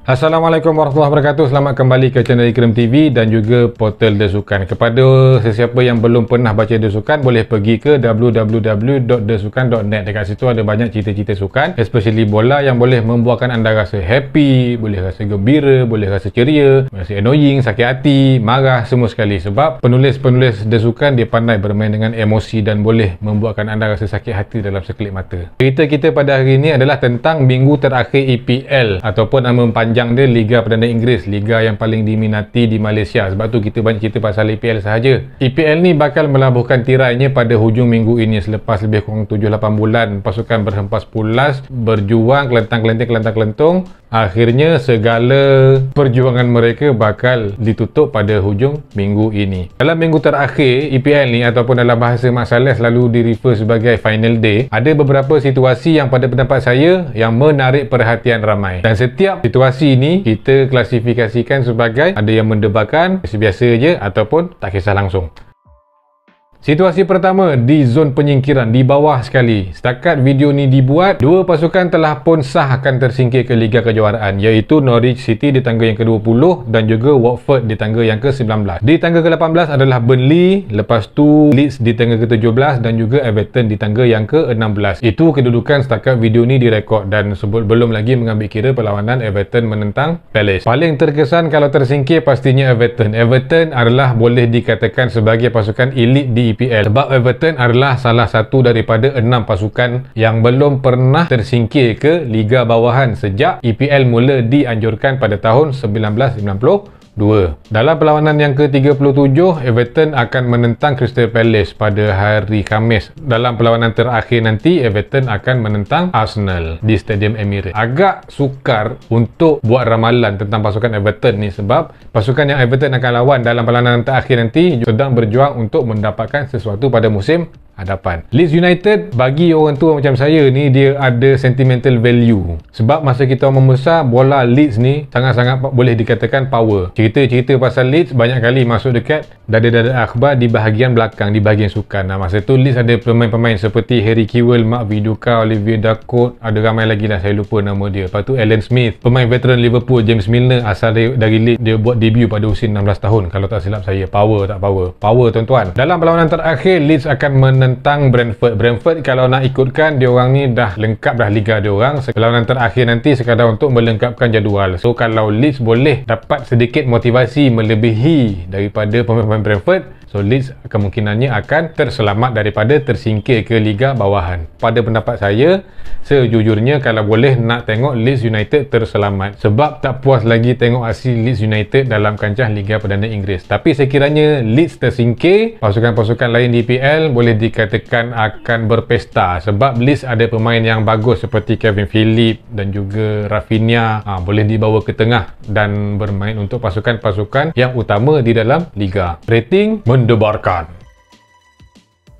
Assalamualaikum warahmatullahi wabarakatuh. Selamat kembali ke channel Ikram TV dan juga portal The Sukan. Kepada sesiapa yang belum pernah baca The Sukan, boleh pergi ke www.thesukan.net. Dekat situ ada banyak cerita-cerita sukan, especially bola, yang boleh membuatkan anda rasa happy, boleh rasa gembira, boleh rasa ceria, rasa annoying, sakit hati, marah, semua sekali. Sebab penulis-penulis The Sukan dia pandai bermain dengan emosi dan boleh membuatkan anda rasa sakit hati dalam sekelip mata. Cerita kita pada hari ini adalah tentang minggu terakhir EPL ataupun nama panjang dia Liga Perdana Inggeris, liga yang paling diminati di Malaysia. Sebab tu kita banyak cerita pasal EPL sahaja. EPL ni bakal melabuhkan tirainya pada hujung minggu ini selepas lebih kurang 7-8 bulan pasukan berhempas pulas, berjuang kelentang-kelenting, akhirnya segala perjuangan mereka bakal ditutup pada hujung minggu ini. Dalam minggu terakhir EPL ni, ataupun dalam bahasa Mak Saleh selalu di-refer sebagai final day, ada beberapa situasi yang pada pendapat saya yang menarik perhatian ramai. Dan setiap situasi ini kita klasifikasikan sebagai ada yang mendebarkan, biasa-biasa je, ataupun tak kisah langsung. Situasi pertama di zon penyingkiran di bawah sekali. Setakat video ni dibuat, dua pasukan telah pun sah akan tersingkir ke Liga Kejuaraan, iaitu Norwich City di tangga yang ke-20 dan juga Watford di tangga yang ke-19. Di tangga ke-18 adalah Burnley, lepas tu Leeds di tangga ke-17 dan juga Everton di tangga yang ke-16. Itu kedudukan setakat video ni direkod dan belum lagi mengambil kira perlawanan Everton menentang Palace. Paling terkesan kalau tersingkir pastinya Everton. Everton adalah boleh dikatakan sebagai pasukan elit di EPL sebab Everton adalah salah satu daripada 6 pasukan yang belum pernah tersingkir ke Liga Bawahan sejak EPL mula dianjurkan pada tahun 1992. Dalam perlawanan yang ke-37, Everton akan menentang Crystal Palace pada hari Khamis. Dalam perlawanan terakhir nanti, Everton akan menentang Arsenal di Stadium Emirates. Agak sukar untuk buat ramalan tentang pasukan Everton ni sebab pasukan yang Everton akan lawan dalam perlawanan terakhir nanti sedang berjuang untuk mendapatkan sesuatu pada musim hadapan. Leeds United bagi orang tua macam saya ni dia ada sentimental value sebab masa kita orang membesar, bola Leeds ni sangat-sangat boleh dikatakan power. Cerita-cerita pasal Leeds banyak kali masuk dekat dada-dada akhbar di bahagian belakang, di bahagian sukan. Masa tu Leeds ada pemain-pemain seperti Harry Kewell, Mark Viduka, Olivier Dacourt, ada ramai lagi lah saya lupa nama dia. Lepas tu Alan Smith, pemain veteran Liverpool, James Milner asal dari Leeds, dia buat debut pada usia 16 tahun kalau tak silap saya. Power tak power? Power tuan-tuan. Dalam perlawanan terakhir Leeds akan menentang Brentford. Kalau nak ikutkan, diorang ni dah lengkap dah liga diorang. Perlawanan terakhir nanti sekadar untuk melengkapkan jadual. So kalau Leeds boleh dapat sedikit motivasi melebihi daripada pemain-pemain Brentford, so Leeds kemungkinannya akan terselamat daripada tersingkir ke Liga Bawahan. Pada pendapat saya, sejujurnya kalau boleh nak tengok Leeds United terselamat sebab tak puas lagi tengok aksi Leeds United dalam kancah Liga Perdana Inggeris. Tapi sekiranya Leeds tersingkir, pasukan-pasukan lain di EPL boleh dikatakan akan berpesta sebab Leeds ada pemain yang bagus seperti Kevin Phillips dan juga Rafinha, boleh dibawa ke tengah dan bermain untuk pasukan-pasukan yang utama di dalam Liga. Rating mendebarkan.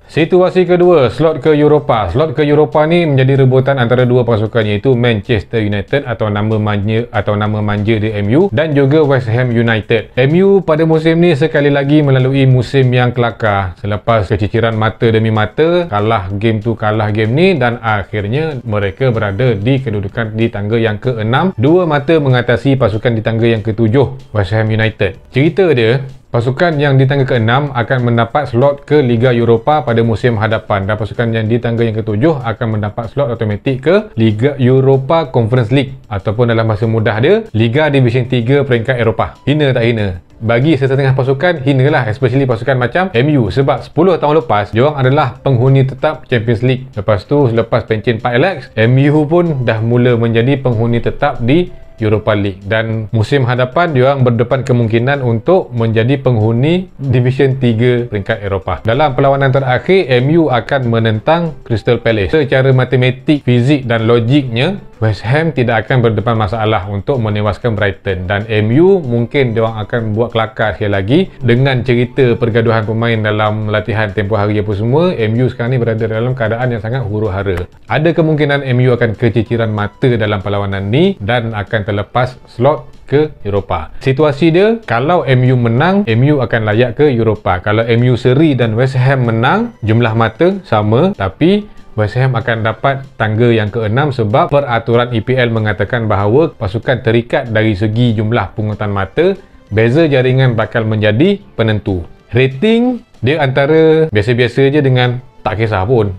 Situasi kedua, slot ke Eropah. Slot ke Eropah ni menjadi rebutan antara dua pasukan, iaitu Manchester United atau nama manja di MU dan juga West Ham United. MU pada musim ni sekali lagi melalui musim yang kelakar selepas keciciran mata demi mata, kalah game tu kalah game ni dan akhirnya mereka berada di kedudukan di tangga yang ke-6, dua mata mengatasi pasukan di tangga yang ke-7 West Ham United. Cerita dia, pasukan yang di tangga ke-6 akan mendapat slot ke Liga Eropah pada musim hadapan dan pasukan yang di tangga yang ke-7 akan mendapat slot automatik ke Liga Eropah Conference League ataupun dalam bahasa mudah dia Liga Division 3 peringkat Eropah. Hina tak hina? Bagi setengah pasukan, hinalah, especially pasukan macam MU sebab 10 tahun lepas diorang adalah penghuni tetap Champions League. Lepas tu selepas pencen Pak Alex, MU pun dah mula menjadi penghuni tetap di Europa League dan musim hadapan diorang berdepan kemungkinan untuk menjadi penghuni Division 3 peringkat Eropah. Dalam perlawanan terakhir, MU akan menentang Crystal Palace. Secara matematik, fizik dan logiknya, West Ham tidak akan berdepan masalah untuk menewaskan Brighton dan MU mungkin diorang akan buat kelakar sekali lagi dengan cerita pergaduhan pemain dalam latihan tempoh hari apa semua. MU sekarang ni berada dalam keadaan yang sangat huru-hara. Ada kemungkinan MU akan keciciran mata dalam perlawanan ni dan akan terlepas slot ke Eropah. Situasi dia, kalau MU menang, MU akan layak ke Eropah. Kalau MU seri dan West Ham menang, jumlah mata sama tapi West Ham akan dapat tangga yang ke-6 sebab peraturan EPL mengatakan bahawa pasukan terikat dari segi jumlah pungutan mata, beza jaringan bakal menjadi penentu. Rating dia antara biasa-biasa je dengan tak kisah pun.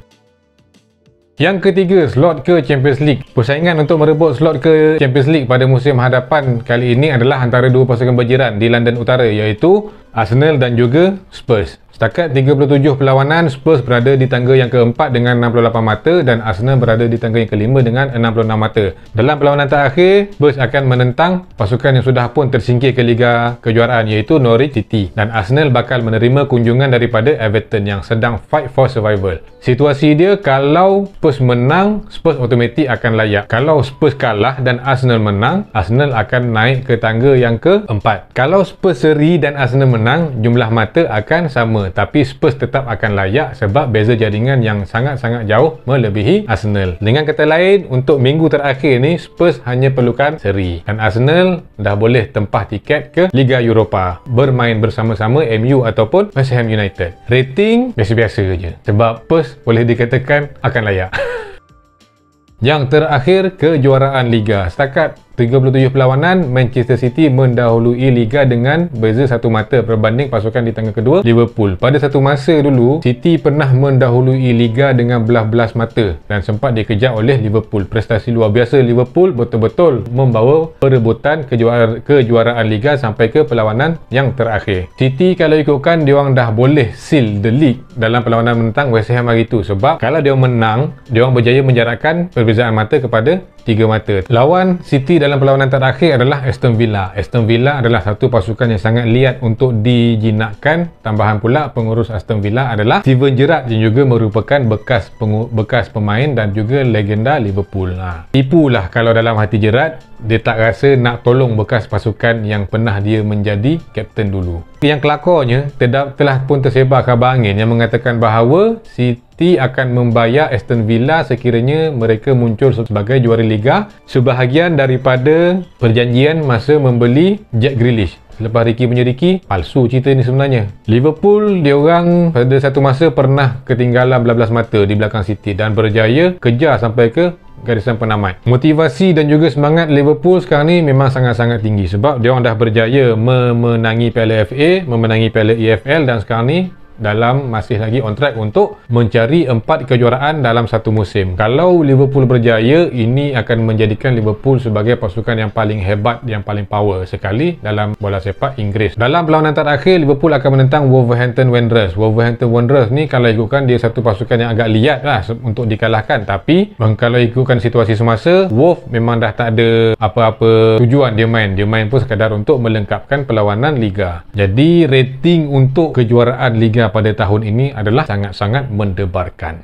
Yang ketiga, slot ke Champions League. Persaingan untuk merebut slot ke Champions League pada musim hadapan kali ini adalah antara dua pasukan berjiran di London Utara, iaitu Arsenal dan juga Spurs. Setakat 37 perlawanan, Spurs berada di tangga yang keempat dengan 68 mata dan Arsenal berada di tangga yang kelima dengan 66 mata. Dalam perlawanan terakhir, Spurs akan menentang pasukan yang sudah pun tersingkir ke Liga Kejuaraan, iaitu Norwich City, dan Arsenal bakal menerima kunjungan daripada Everton yang sedang fight for survival. Situasi dia, kalau Spurs menang, Spurs automatik akan layak. Kalau Spurs kalah dan Arsenal menang, Arsenal akan naik ke tangga yang keempat. Kalau Spurs seri dan Arsenal menang, jumlah mata akan sama, tapi Spurs tetap akan layak sebab beza jaringan yang sangat-sangat jauh melebihi Arsenal. Dengan kata lain, untuk minggu terakhir ni Spurs hanya perlukan seri dan Arsenal dah boleh tempah tiket ke Liga Eropah, bermain bersama-sama MU ataupun West Ham United. Rating biasa-biasa je sebab Spurs boleh dikatakan akan layak. Yang terakhir, kejuaraan Liga. Setakat 37 perlawanan, Manchester City mendahului Liga dengan beza satu mata berbanding pasukan di tangga kedua, Liverpool. Pada satu masa dulu, City pernah mendahului Liga dengan belas-belas mata dan sempat dikejar oleh Liverpool. Prestasi luar biasa Liverpool, betul-betul membawa perebutan kejuaraan Liga sampai ke perlawanan yang terakhir. City kalau ikutkan, diorang dah boleh seal the league dalam perlawanan menentang West Ham hari itu, sebab kalau diorang menang, diorang berjaya menjarakkan perbezaan mata kepada 3 mata. Lawan City dalam perlawanan terakhir adalah Aston Villa. Aston Villa adalah satu pasukan yang sangat liat untuk dijinakkan. Tambahan pula, pengurus Aston Villa adalah Steven Gerrard yang juga merupakan bekas pemain dan juga legenda Liverpool. Tipulah kalau dalam hati Gerrard dia tak rasa nak tolong bekas pasukan yang pernah dia menjadi kapten dulu. Yang kelakarnya, telah pun tersebar khabar angin yang mengatakan bahawa City akan membayar Aston Villa sekiranya mereka muncul sebagai juara Liga sebahagian daripada perjanjian masa membeli Jack Grealish. Selepas Ricky punya Ricky, palsu cerita ni sebenarnya. Liverpool, diorang pada satu masa pernah ketinggalan belas-belas mata di belakang City dan berjaya kejar sampai ke garisan penamat. Motivasi dan juga semangat Liverpool sekarang ni memang sangat-sangat tinggi sebab diorang dah berjaya memenangi Piala FA, memenangi Piala EFL dan sekarang ni dalam masih lagi on track untuk mencari 4 kejuaraan dalam satu musim. Kalau Liverpool berjaya, ini akan menjadikan Liverpool sebagai pasukan yang paling hebat, yang paling power sekali dalam bola sepak Inggeris. Dalam perlawanan terakhir, Liverpool akan menentang Wolverhampton Wanderers. Wolverhampton Wanderers ni kalau ikutkan dia satu pasukan yang agak liat lah untuk dikalahkan, tapi kalau ikutkan situasi semasa, Wolf memang dah tak ada apa-apa tujuan dia main pun sekadar untuk melengkapkan perlawanan Liga. Jadi rating untuk kejuaraan Liga pada tahun ini adalah sangat-sangat mendebarkan.